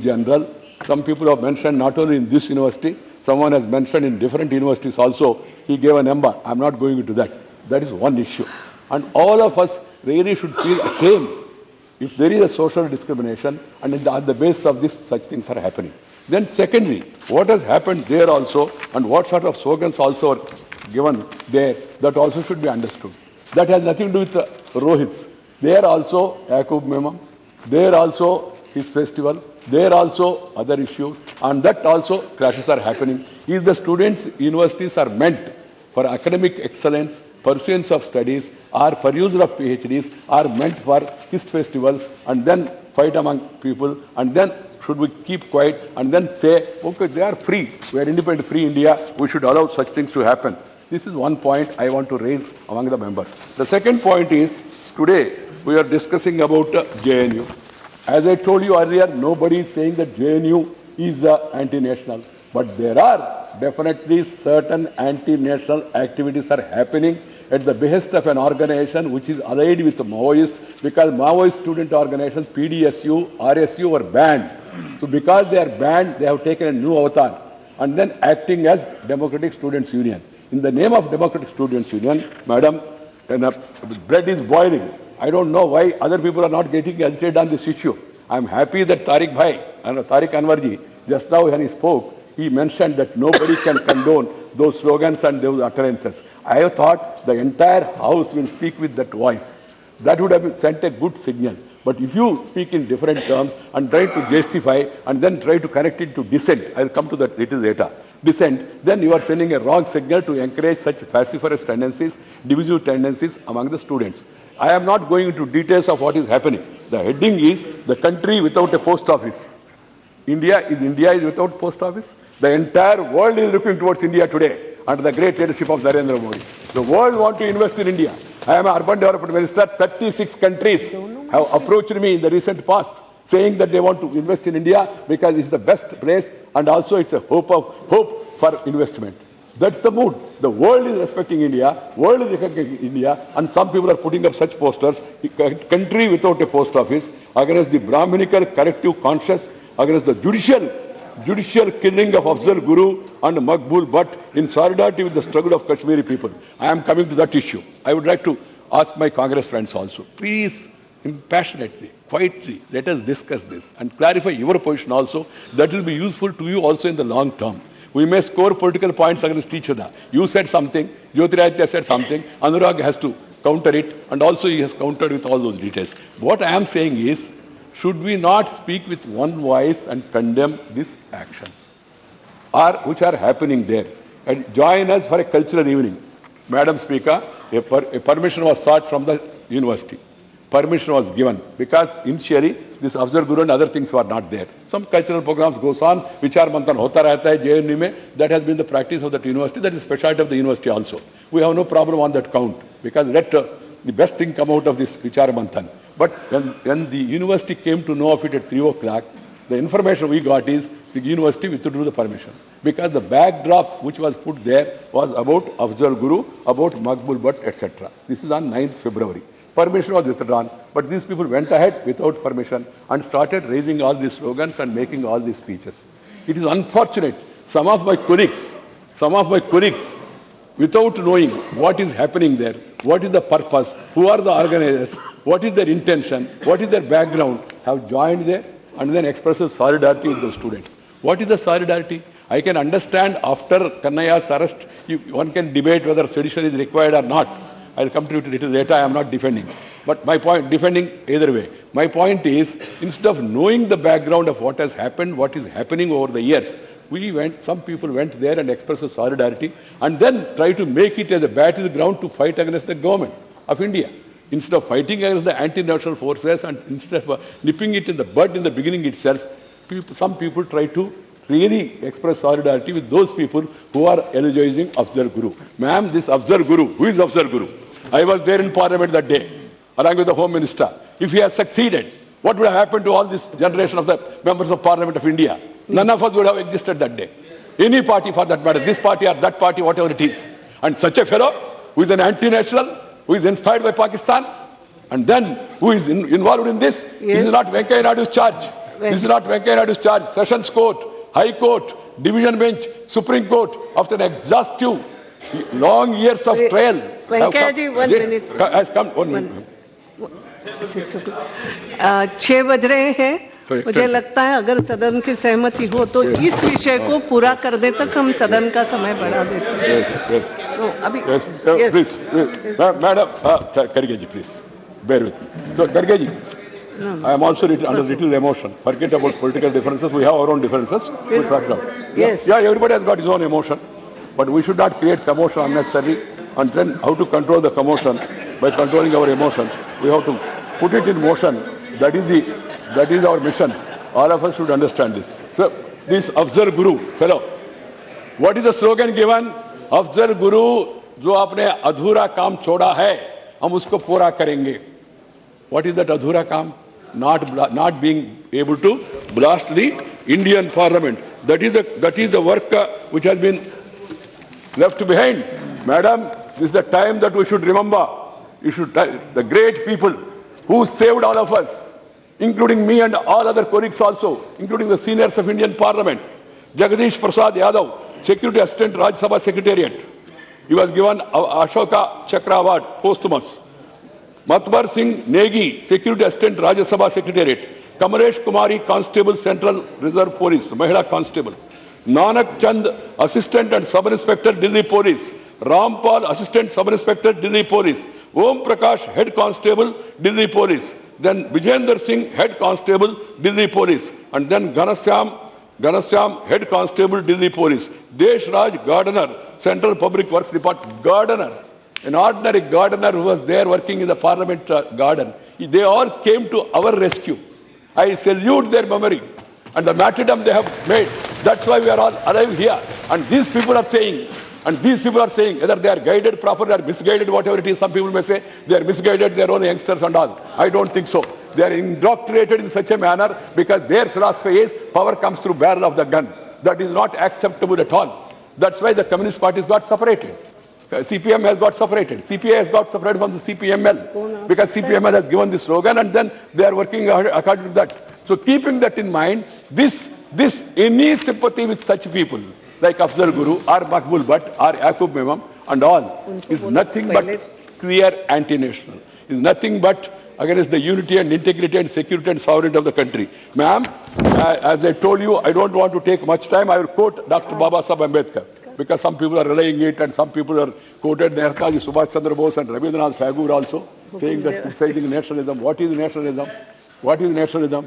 in general. Some people have mentioned not only in this university, someone has mentioned in different universities also. He gave a number. I'm not going into that. That is one issue. And all of us really should feel ashamed if there is a social discrimination and on the basis of this, such things are happening. Then secondly, what has happened there also and what sort of slogans also are given there, that also should be understood. That has nothing to do with the Rohits. There also Yakub Memam, there also his festival, there also other issues, and that also clashes are happening. If the students, universities are meant for academic excellence, pursuance of studies, or pursuit of PhDs, are meant for his festivals, and then fight among people, and then should we keep quiet and then say, okay, they are free, we are independent, free India, we should allow such things to happen. This is one point I want to raise among the members. The second point is, today we are discussing about JNU. As I told you earlier, nobody is saying that JNU is anti-national, but there are definitely certain anti-national activities are happening at the behest of an organization which is allied with the Maoists, because Maoist student organizations, PDSU, RSU were banned. So because they are banned, they have taken a new avatar and then acting as Democratic Students' Union. In the name of Democratic Students' Union, madam, bread is boiling. I don't know why other people are not getting agitated on this issue. I am happy that Tariq Bhai and Tariq Anwarji, just now when he spoke, he mentioned that nobody can condone those slogans and those utterances. I have thought the entire House will speak with that voice. That would have sent a good signal. But if you speak in different terms and try to justify and then try to connect it to dissent, I will come to that little later, dissent, then you are sending a wrong signal to encourage such paciferous tendencies, divisive tendencies among the students. I am not going into details of what is happening. The heading is the country without a post office. India is without post office. The entire world is looking towards India today under the great leadership of Narendra Modi. The world wants to invest in India. I am an urban development minister. 36 countries have approached me in the recent past saying that they want to invest in India because it's the best place and also it's a hope for investment. That's the mood. The world is respecting India, world is recognizing India, and some people are putting up such posters, country without a post office, against the Brahminical corrective conscience, against the judicial killing of Afzal Guru and Maqbul Bhatt in solidarity with the struggle of Kashmiri people. I am coming to that issue. I would like to ask my Congress friends also, please, impassionately, quietly, let us discuss this and clarify your position also. That will be useful to you also in the long term. We may score political points against each other. You said something, Jyotiraditya said something, Anurag has to counter it, and also he has countered with all those details. What I am saying is, should we not speak with one voice and condemn these actions which are happening there? And join us for a cultural evening. Madam Speaker, a permission was sought from the university. Permission was given because initially this Afzal Guru and other things were not there. Some cultural programs goes on, Vichar Manthan hota rehta hai JNU mein. That has been the practice of that university. That is specialty of the university also. We have no problem on that count because let the best thing come out of this Vichar Manthan. But when the university came to know of it at 3 o'clock, the information we got is the university withdrew the permission. Because the backdrop which was put there was about Afzal Guru, about Maqbul Bhatt, etc. This is on 9th February. Permission was withdrawn, but these people went ahead without permission and started raising all these slogans and making all these speeches. It is unfortunate. Some of my colleagues, without knowing what is happening there, what is the purpose, who are the organizers, what is their intention, what is their background, have joined there and then expressed solidarity with those students. What is the solidarity? I can understand after Kannaya's arrest, one can debate whether sedition is required or not. I'll come to it a little later, I am not defending. But my point, defending either way. My point is, instead of knowing the background of what has happened, what is happening over the years, some people went there and expressed solidarity and then tried to make it as a battleground to fight against the government of India. Instead of fighting against the anti-national forces and instead of nipping it in the bud in the beginning itself, some people try to really express solidarity with those people who are eulogizing Afzal Guru. Ma'am, this Afzal Guru, who is Afzal Guru? I was there in Parliament that day, along with the Home Minister. If he has succeeded, what would have happened to all this generation of the members of Parliament of India? None of us would have existed that day. Any party for that matter, this party or that party, whatever it is. And such a fellow who is an anti-national, who is inspired by Pakistan, and then who is involved in this, is not Venkaiah Naidu's charge. This is not Venkaiah Naidu's charge. Sessions Court, High Court, Division Bench, Supreme Court, after an exhaustive, long years of trial, Venkaiah ji, 1 minute. Has come. 1 minute. 6 बज रहे हैं। मुझे लगता है अगर सदन की सहमति हो तो इस विषय को पूरा करने तक हम सदन का समय बढ़ा देते हैं। तो अभी मैडम, करगे जी, please bear with me. So, Garge ji, I am also under little emotion. Forget about political differences. We have our own differences. We'll sort it out. Yes. Yeah, everybody has got his own emotion. But we should not create commotion unnecessarily. And then how to control the commotion by controlling our emotions. We have to put it in motion. That is our mission. All of us should understand this. So, this Afzal Guru fellow, what is the slogan given? Afzal Guru, जो आपने अधूरा काम छोड़ा है, हम उसको पूरा करेंगे. What is that adhura kam? Not being able to blast the Indian Parliament. That is the work which has been left behind. Madam, this is the time that we should remember. You should the great people who saved all of us, including me and all other colleagues also, including the seniors of Indian Parliament. Jagadish Prasad Yadav, Security Assistant Rajya Sabha Secretariat. He was given Ashoka Chakra Award, posthumous. Matbar Singh Negi, Security Assistant Rajya Sabha Secretariat. Kamalesh Kumari, Constable Central Reserve Police, Mahila Constable. Nanak Chand, Assistant and Sub-Inspector, Delhi Police. Rampal, Assistant Sub-Inspector, Delhi Police. Om Prakash, Head Constable, Delhi Police. Then Vijender Singh, Head Constable, Delhi Police. And then Ganasyam, Head Constable, Delhi Police. Desh Raj, Gardener, Central Public Works Department, Gardener. An ordinary gardener who was there working in the Parliament garden. They all came to our rescue. I salute their memory and the martyrdom they have made. That's why we are all alive here. And these people are saying, whether they are guided properly or misguided, whatever it is, some people may say they are misguided, their own youngsters and all. I don't think so. They are indoctrinated in such a manner because their philosophy is power comes through barrel of the gun. That is not acceptable at all. That's why the Communist parties got separated. CPM has got separated. CPI has got separated from the CPML because CPML has given this slogan and then they are working according to that. So keeping that in mind, this any sympathy with such people like Afzal Guru or Makbul Bhatt or Yaqub Memam and all is nothing but clear anti-national. Is nothing but against the unity and integrity and security and sovereignty of the country. Ma'am, as I told you, I don't want to take much time. I will quote Dr. Baba Saheb Ambedkar. Because some people are relaying it and some people are quoted Nehtaji Subhash Chandra Bose and Rabindranath Tagore also, saying that saying nationalism. What is nationalism? What is nationalism?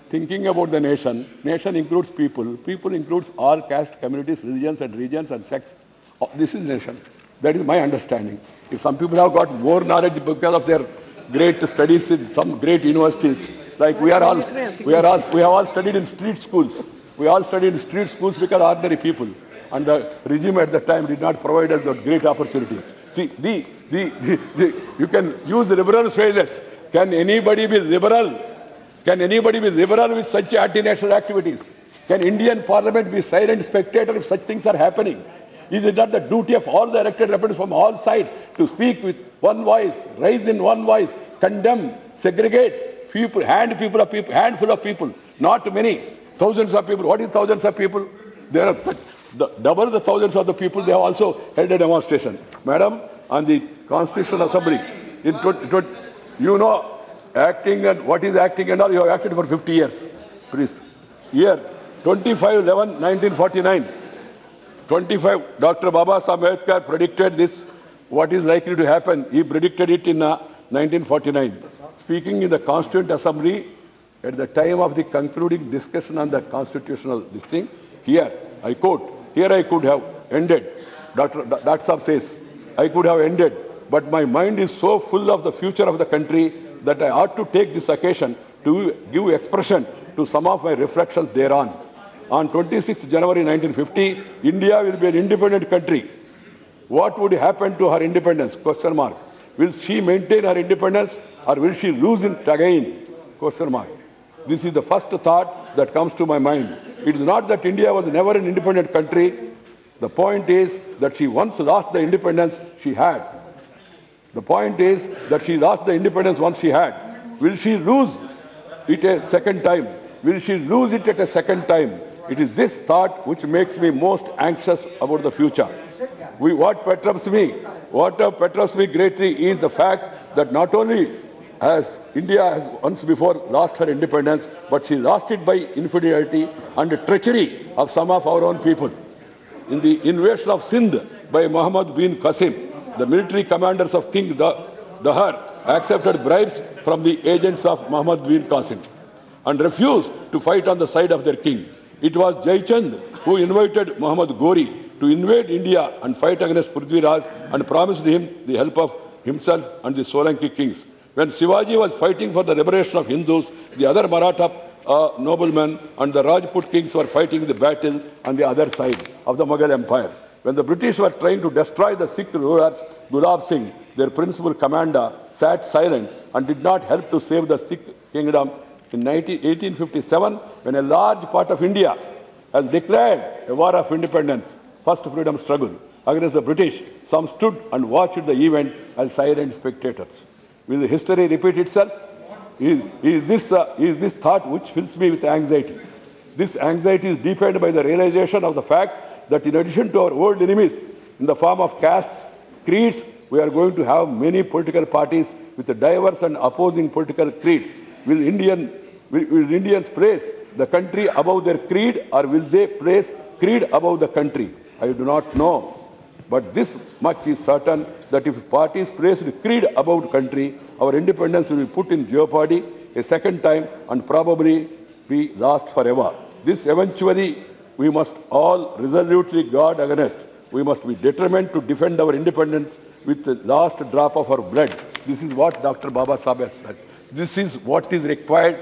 Thinking about the nation. Nation includes people. People includes all caste, communities, religions and sects. This is nation. That is my understanding. If some people have got more knowledge because of their great studies in some great universities, like we have all studied in street schools. We all studied in street schools because ordinary people. And the regime at the time did not provide us that great opportunity. See, you can use liberal phrases. Can anybody be liberal? Can anybody be liberal with such anti-national activities? Can Indian Parliament be silent spectator if such things are happening? Is it not the duty of all the elected representatives from all sides to speak with one voice, rise in one voice, condemn, segregate, handful of people, not many, thousands of people. What is thousands of people? There are double the thousands of the people, they have also held a demonstration. Madam, on the Constitutional Assembly, you know acting and what is acting and all, you have acted for 50 years. Please. Year 25/11/1949. 25, Dr. Baba Saheb Ambedkar predicted this, what is likely to happen. He predicted it in 1949. Speaking in the Constituent Assembly at the time of the concluding discussion on the constitutional thing, here, I quote, here I could have ended. Dr. Saab says, I could have ended, but my mind is so full of the future of the country that I ought to take this occasion to give expression to some of my reflections thereon. On 26th January 1950, India will be an independent country. What would happen to her independence? Question mark. Will she maintain her independence or will she lose it again? Question mark. This is the first thought that comes to my mind. It is not that India was never an independent country. The point is that she once lost the independence she had. The point is that she lost the independence once she had. Will she lose it a second time? Will she lose it at a second time? It is this thought which makes me most anxious about the future. What perturbs me greatly is the fact that not only has India once before lost her independence, but she lost it by infidelity and treachery of some of our own people. In the invasion of Sindh by Muhammad bin Qasim, the military commanders of King Dahar accepted bribes from the agents of Muhammad bin Qasim and refused to fight on the side of their king. It was Jaichand who invited Muhammad Ghori to invade India and fight against Prithviraj and promised him the help of himself and the Solanki kings. When Shivaji was fighting for the liberation of Hindus, the other Maratha noblemen and the Rajput kings were fighting the battle on the other side of the Mughal Empire. When the British were trying to destroy the Sikh rulers, Gulab Singh, their principal commander, sat silent and did not help to save the Sikh kingdom. In 1857, when a large part of India has declared a war of independence, first freedom struggle against the British, some stood and watched the event as silent spectators. Will history repeat itself? Is this thought which fills me with anxiety. This anxiety is deepened by the realization of the fact that in addition to our old enemies in the form of castes, creeds, we are going to have many political parties with diverse and opposing political creeds. Will Indians praise the country above their creed, or will they praise creed above the country? I do not know. But this much is certain, that if parties praise the creed above country, our independence will be put in jeopardy a second time and probably be lost forever. This eventually we must all resolutely guard against. We must be determined to defend our independence with the last drop of our blood. This is what Dr. Baba Sahib has said. This is what is required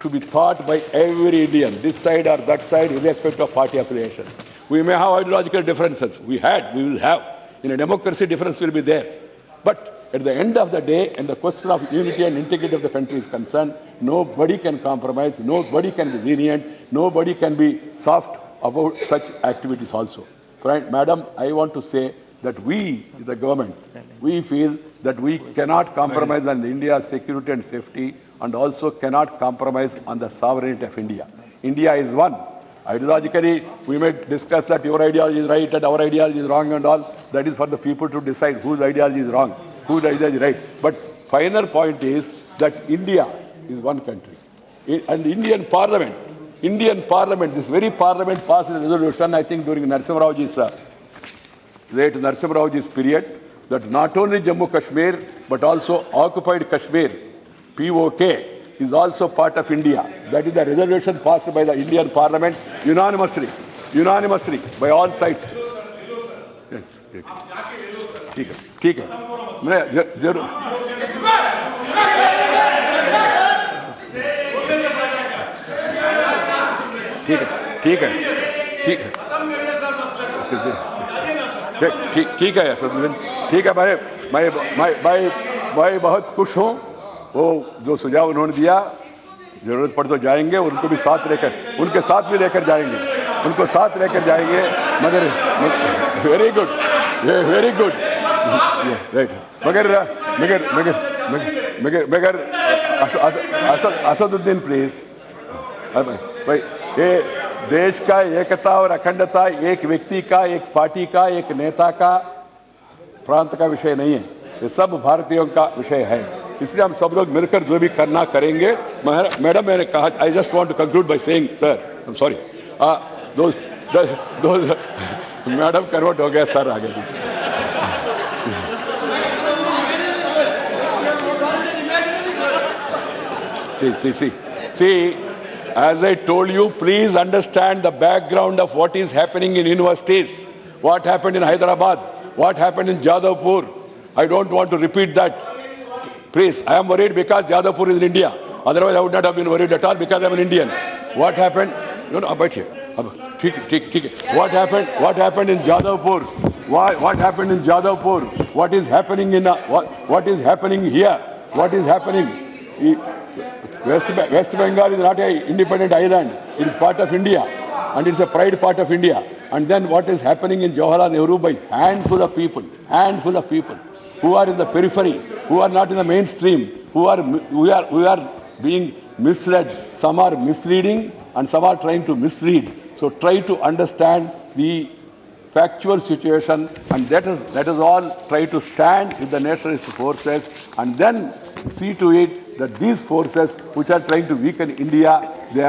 to be thought by every Indian, this side or that side, irrespective of party affiliation. We may have ideological differences. We will have. In a democracy, difference will be there. But at the end of the day, and the question of unity and integrity of the country is concerned, nobody can compromise, nobody can be lenient, nobody can be soft about such activities also. Madam, I want to say that we, the government, we feel that we cannot compromise on India's security and safety, and also cannot compromise on the sovereignty of India. India is one. Ideologically, we may discuss that your ideology is right and our ideology is wrong and all. That is for the people to decide whose ideology is wrong, whose ideology is right. But final point is that India is one country. And the Indian Parliament, this very Parliament passed a resolution, I think during Narasimha Raoji's late Narasimha Raoji's period, that not only Jammu Kashmir, but also occupied Kashmir, POK, is also part of India. That is the resolution passed by the Indian Parliament unanimously by all sides. ठीक है मैं जरूर ठीक है ठीक है मैं बहुत खुश हूँ वो जो सुझाव उन्होंने दिया जरूरत पड़ तो जाएंगे उनको भी साथ लेकर लेकर जाएंगे मगर वेरी गुड राइट मगर असदुद्दीन प्लीज भाई ये देश का एकता और अखंडता एक व्यक्ति का एक पार्टी का एक नेता का प्रांत का विषय नहीं है ये सब भारतीयों का विषय है इसलिए हम सब लोग मिलकर जो भी करना करेंगे मैडम मैंने कहा I just want to conclude by saying sir I am sorry madam convert हो गया सर आगे see as I told you please understand the background of what is happening in universities what happened in Hyderabad what happened in Jadavpur I don't want to repeat that please I am worried because Jadavpur is in India otherwise I would not have been worried at all because I am an Indian what happened about here what happened in Jadavpur what happened in Jadavpur what is happening in what is happening here what is happening West Bengal is not an independent island. It is part of India. And it's a pride part of India. And then what is happening in Jawaharlal Nehru by handful of people who are in the periphery, who are not in the mainstream, who are being misled, some are misleading, and some are trying to mislead. So try to understand the factual situation, and let us all try to stand with the nationalist forces, and then see to it that these forces which are trying to weaken India, they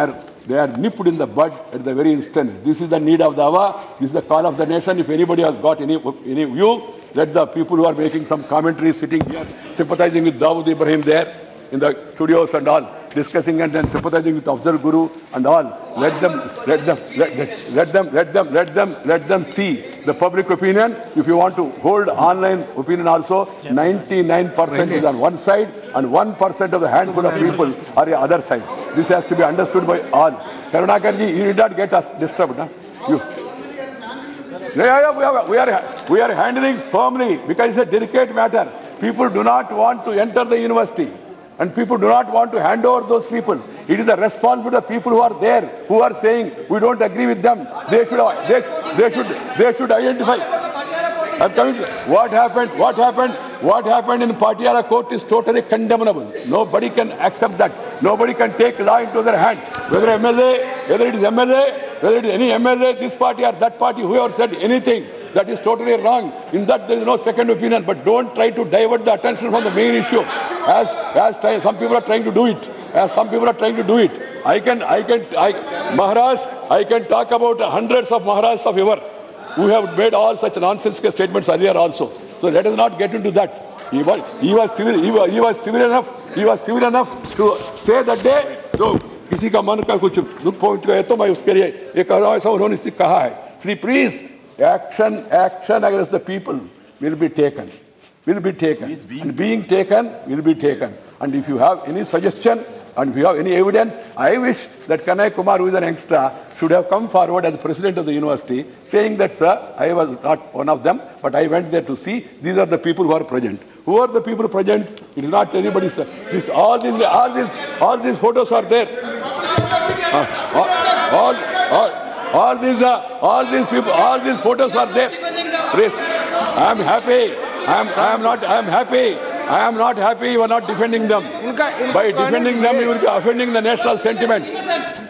are nipped in the bud at the very instant. This is the need of the hour. This is the call of the nation. If anybody has got any view, let the people who are making some commentary sitting here, sympathizing with Dawood Ibrahim there in the studios and all, discussing and then sympathizing with Afzal Guru and all, let them see the public opinion. If you want to hold online opinion also, 99% is on one side and 1% of the handful of people are the other side. This has to be understood by all. Karunakarji, you did not get us disturbed. Huh? We are handling firmly because it's a delicate matter. People do not want to enter the university. And people do not want to hand over those people. It is the responsibility of the people who are there, who are saying we don't agree with them. They should identify. I'm coming to what happened in Patiala court is totally condemnable. Nobody can accept that. Nobody can take law into their hands. Whether it is MLA, whether it is any MLA, this party or that party, whoever said anything, that is totally wrong. In that there is no second opinion. But don't try to divert the attention from the main issue, as some people are trying to do it. I can talk about hundreds of Maharajs of ever who have made all such nonsensical statements earlier also. So let us not get into that. He was civil enough to say that day. So किसी का मन का कुछ दुख पहुंच गया तो मैं उसके लिए ये कह रहा हूं, ऐसा उन्होंने कहा है. Sri, please, action against the people will be taken. And being taken will be taken. And if you have any suggestion and if you have any evidence, I wish that Kanai Kumar, who is an youngster, should have come forward as president of the university, saying that, sir, I was not one of them, but I went there to see. These are the people who are present. Who are the people present? It is not anybody, sir. All these photos are there. All these photos are there. Please, I am happy. I am not happy you are not defending them. By defending them, you will be offending the national sentiment.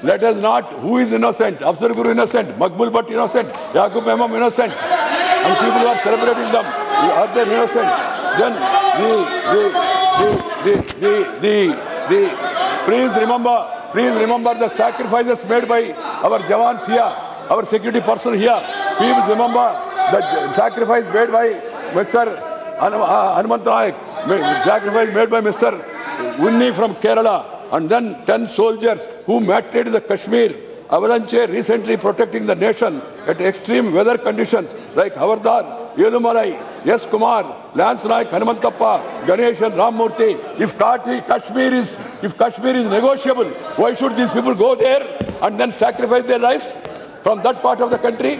Let us not. Who is innocent? Afzal Guru innocent. Makbul Bhatt innocent. Yaqub Imam innocent. And people who are celebrating them, are they innocent? Then please remember the sacrifices made by our Jawans here, our security personnel here. Please remember the sacrifice made by Mr. Hanuman Naik, sacrifice made by Mr. Unni from Kerala, and then 10 soldiers who massacred the Kashmir avalanche recently protecting the nation at extreme weather conditions like Havardar, Yelumalai, S. Kumar, Lance Naik, Hanumantappa, Ganesh and Rammurthy. If Kashmir is negotiable, why should these people go there and then sacrifice their lives from that part of the country?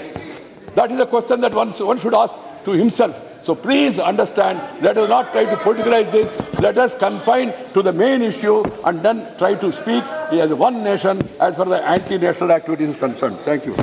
That is a question that one should ask to himself. So please understand, let us not try to politicize this. Let us confine to the main issue and then try to speak as one nation as far as the anti-national activity is concerned. Thank you.